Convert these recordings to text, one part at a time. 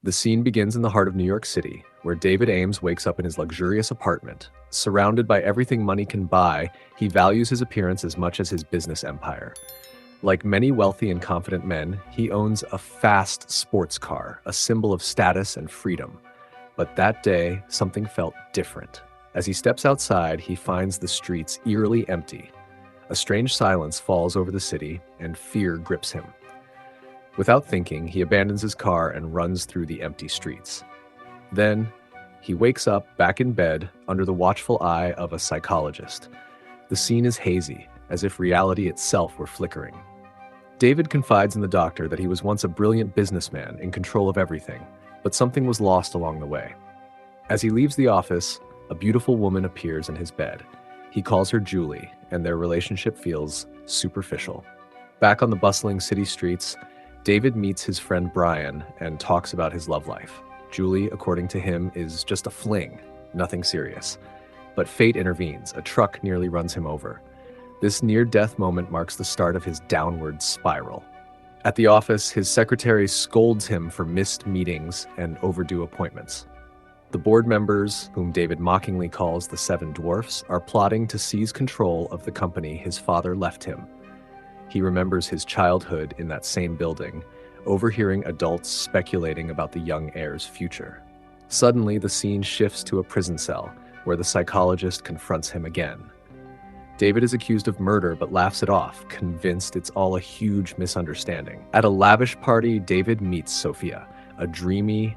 The scene begins in the heart of New York City, where David Ames wakes up in his luxurious apartment. Surrounded by everything money can buy, he values his appearance as much as his business empire. Like many wealthy and confident men, he owns a fast sports car, a symbol of status and freedom. But that day, something felt different. As he steps outside, he finds the streets eerily empty. A strange silence falls over the city, and fear grips him. Without thinking, he abandons his car and runs through the empty streets. Then, he wakes up back in bed under the watchful eye of a psychologist. The scene is hazy, as if reality itself were flickering. David confides in the doctor that he was once a brilliant businessman in control of everything, but something was lost along the way. As he leaves the office, a beautiful woman appears in his bed. He calls her Julie, and their relationship feels superficial. Back on the bustling city streets, David meets his friend Brian and talks about his love life. Julie, according to him, is just a fling, nothing serious. But fate intervenes. A truck nearly runs him over. This near-death moment marks the start of his downward spiral. At the office, his secretary scolds him for missed meetings and overdue appointments. The board members, whom David mockingly calls the Seven Dwarfs, are plotting to seize control of the company his father left him. He remembers his childhood in that same building, overhearing adults speculating about the young heir's future. Suddenly, the scene shifts to a prison cell, where the psychologist confronts him again. David is accused of murder but laughs it off, convinced it's all a huge misunderstanding. At a lavish party, David meets Sophia, a dreamy,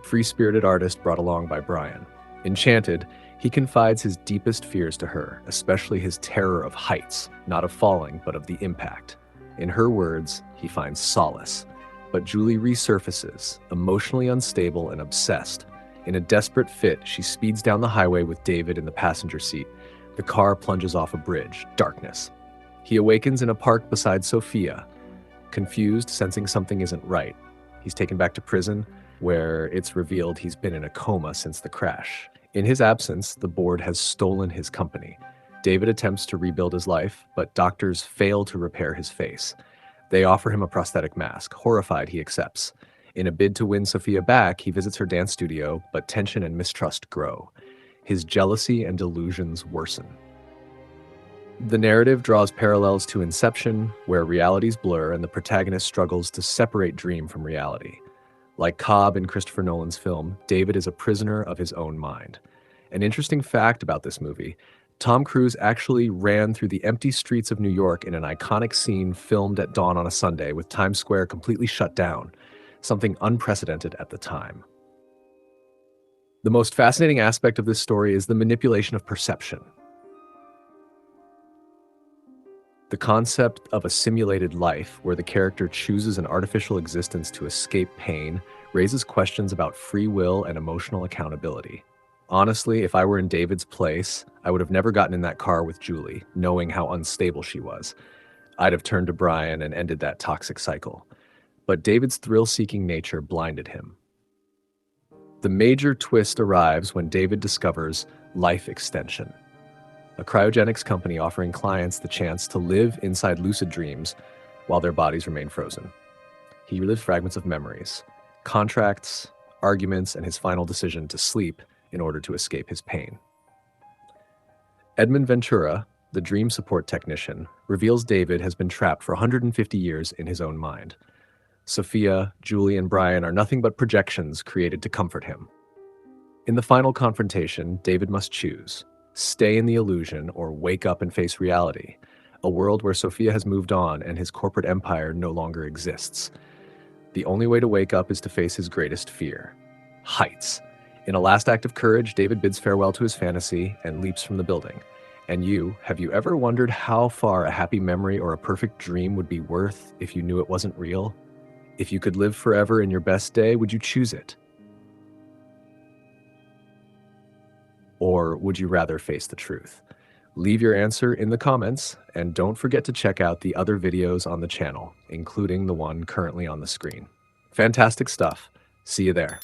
free-spirited artist brought along by Brian. Enchanted, he confides his deepest fears to her, especially his terror of heights, not of falling, but of the impact. In her words, he finds solace. But Julie resurfaces, emotionally unstable and obsessed. In a desperate fit, she speeds down the highway with David in the passenger seat. The car plunges off a bridge, darkness. He awakens in a park beside Sophia, confused, sensing something isn't right. He's taken back to prison, where it's revealed he's been in a coma since the crash. In his absence, the board has stolen his company. David attempts to rebuild his life, but doctors fail to repair his face. They offer him a prosthetic mask. Horrified, he accepts. In a bid to win Sophia back, he visits her dance studio, but tension and mistrust grow. His jealousy and delusions worsen. The narrative draws parallels to Inception, where realities blur and the protagonist struggles to separate dream from reality. Like Cobb in Christopher Nolan's film, David is a prisoner of his own mind. An interesting fact about this movie, Tom Cruise actually ran through the empty streets of New York in an iconic scene filmed at dawn on a Sunday with Times Square completely shut down, something unprecedented at the time. The most fascinating aspect of this story is the manipulation of perception. The concept of a simulated life, where the character chooses an artificial existence to escape pain, raises questions about free will and emotional accountability. Honestly, if I were in David's place, I would have never gotten in that car with Julie, knowing how unstable she was. I'd have turned to Brian and ended that toxic cycle. But David's thrill-seeking nature blinded him. The major twist arrives when David discovers life extension, a cryogenics company offering clients the chance to live inside lucid dreams while their bodies remain frozen. He relives fragments of memories, contracts, arguments, and his final decision to sleep in order to escape his pain. Edmund Ventura, the dream support technician, reveals David has been trapped for 150 years in his own mind. Sophia, Julie, and Brian are nothing but projections created to comfort him. In the final confrontation, David must choose: stay in the illusion or wake up and face reality, a world where Sophia has moved on and his corporate empire no longer exists. The only way to wake up is to face his greatest fear: heights. In a last act of courage, David bids farewell to his fantasy and leaps from the building. And you, have you ever wondered how far a happy memory or a perfect dream would be worth if you knew it wasn't real? If you could live forever in your best day, would you choose it? Or would you rather face the truth? Leave your answer in the comments, and don't forget to check out the other videos on the channel, including the one currently on the screen. Fantastic stuff. See you there.